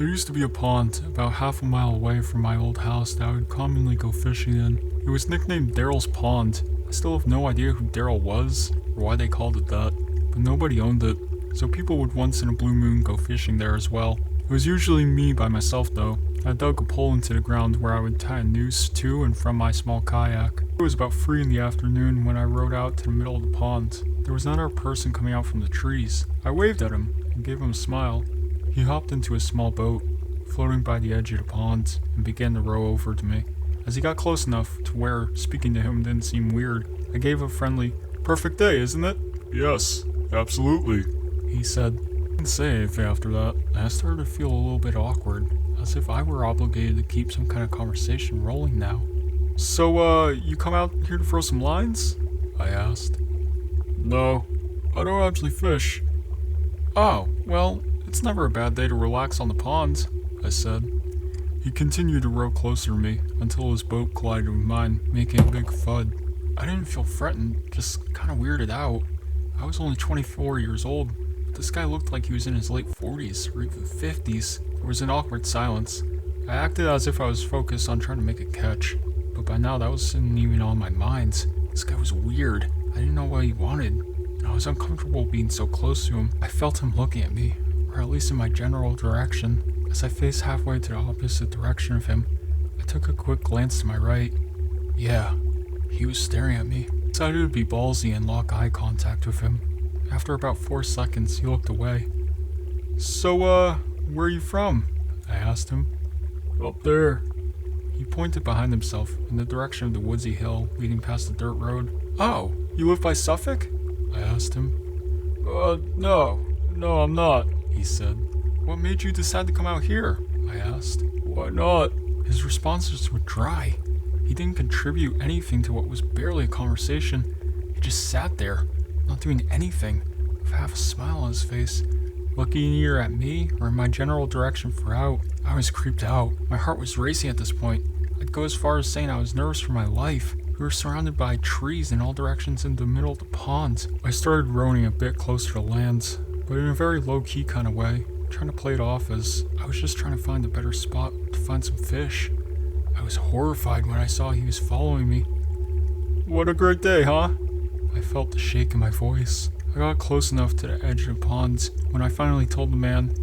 There used to be a pond about half a mile away from my old house that I would commonly go fishing in. It was nicknamed Daryl's Pond. I still have no idea who Daryl was or why they called it that, but nobody owned it, so people would once in a blue moon go fishing there as well. It was usually me by myself though. I dug a pole into the ground where I would tie a noose to and from my small kayak. It was about 3 in the afternoon when I rowed out to the middle of the pond. There was another person coming out from the trees. I waved at him and gave him a smile. He hopped into a small boat, floating by the edge of the pond, and began to row over to me. As he got close enough to where speaking to him didn't seem weird, I gave a friendly, "Perfect day, isn't it?" "Yes, absolutely," he said. I didn't say anything after that, and I started to feel a little bit awkward, as if I were obligated to keep some kind of conversation rolling now. "So, you come out here to throw some lines?" I asked. "No, I don't actually fish." "Oh, well, it's never a bad day to relax on the pond," I said. He continued to row closer to me until his boat collided with mine, making a big thud. I didn't feel threatened, just kind of weirded out. I was only 24 years old, but this guy looked like he was in his late 40s or even 50s. There was an awkward silence. I acted as if I was focused on trying to make a catch, but by now that wasn't even on my mind. This guy was weird. I didn't know what he wanted, and I was uncomfortable being so close to him. I felt him looking at me, or at least in my general direction. As I faced halfway to the opposite direction of him, I took a quick glance to my right. Yeah, he was staring at me. I decided to be ballsy and lock eye contact with him. After about 4 seconds, he looked away. "So, where are you from?" I asked him. "Up there." He pointed behind himself in the direction of the woodsy hill leading past the dirt road. "Oh, you live by Suffolk?" I asked him. No, I'm not," he said. "What made you decide to come out here?" I asked. "Why not?" His responses were dry. He didn't contribute anything to what was barely a conversation. He just sat there, not doing anything, with half a smile on his face, looking either at me or in my general direction for out. I was creeped out. My heart was racing at this point. I'd go as far as saying I was nervous for my life. We were surrounded by trees in all directions in the middle of the pond. I started rowing a bit closer to land, but in a very low-key kind of way, trying to play it off as I was just trying to find a better spot to find some fish. I was horrified when I saw he was following me. "What a great day, huh?" I felt the shake in my voice. I got close enough to the edge of the pond when I finally told the man,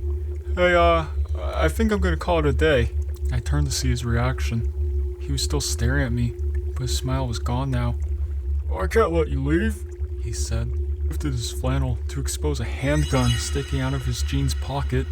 "Hey, I think I'm gonna call it a day." I turned to see his reaction. He was still staring at me, but his smile was gone now. "I can't let you leave," he said. He lifted his flannel to expose a handgun sticking out of his jeans pocket.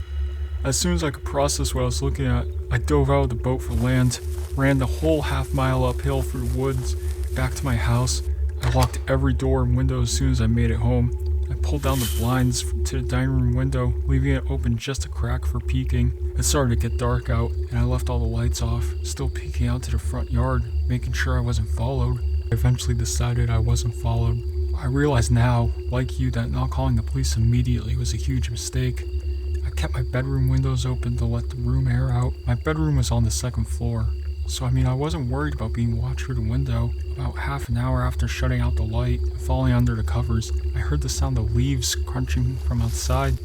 As soon as I could process what I was looking at, I dove out of the boat for land, ran the whole half-mile uphill through the woods, back to my house. I locked every door and window as soon as I made it home. I pulled down the blinds to the dining room window, leaving it open just a crack for peeking. It started to get dark out, and I left all the lights off, still peeking out to the front yard, making sure I wasn't followed. I eventually decided I wasn't followed. I realize now, like you, that not calling the police immediately was a huge mistake. I kept my bedroom windows open to let the room air out. My bedroom was on the 2nd floor, so I wasn't worried about being watched through the window. About half an hour after shutting out the light and falling under the covers, I heard the sound of leaves crunching from outside.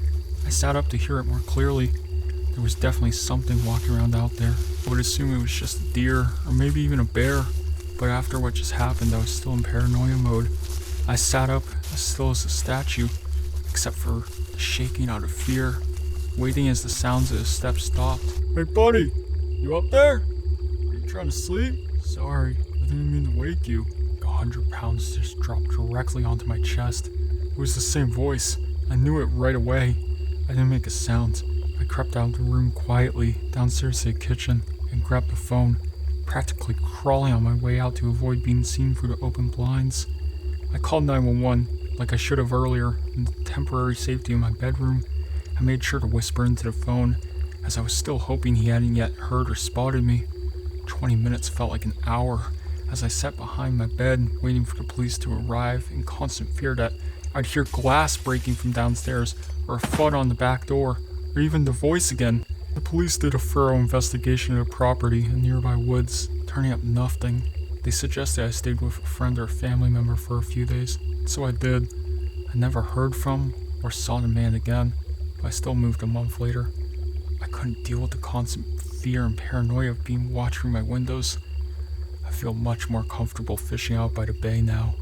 I sat up to hear it more clearly. There was definitely something walking around out there. I would assume it was just a deer, or maybe even a bear, but after what just happened, I was still in paranoia mode. I sat up as still as a statue, except for the shaking out of fear, waiting as the sounds of his steps stopped. "Hey buddy, you up there? Are you trying to sleep?" "Sorry, I didn't mean to wake you." 100 pounds just dropped directly onto my chest. It was the same voice. I knew it right away. I didn't make a sound. I crept out of the room quietly, downstairs to the kitchen, and grabbed the phone, practically crawling on my way out to avoid being seen through the open blinds. I called 911, like I should have earlier, in the temporary safety of my bedroom. I made sure to whisper into the phone, as I was still hoping he hadn't yet heard or spotted me. 20 minutes felt like an hour, as I sat behind my bed, waiting for the police to arrive, in constant fear that I'd hear glass breaking from downstairs, or a thud on the back door, or even the voice again. The police did a thorough investigation of the property and nearby woods, turning up nothing. They suggested I stayed with a friend or a family member for a few days, so I did. I never heard from or saw the man again, but I still moved a month later. I couldn't deal with the constant fear and paranoia of being watched through my windows. I feel much more comfortable fishing out by the bay now.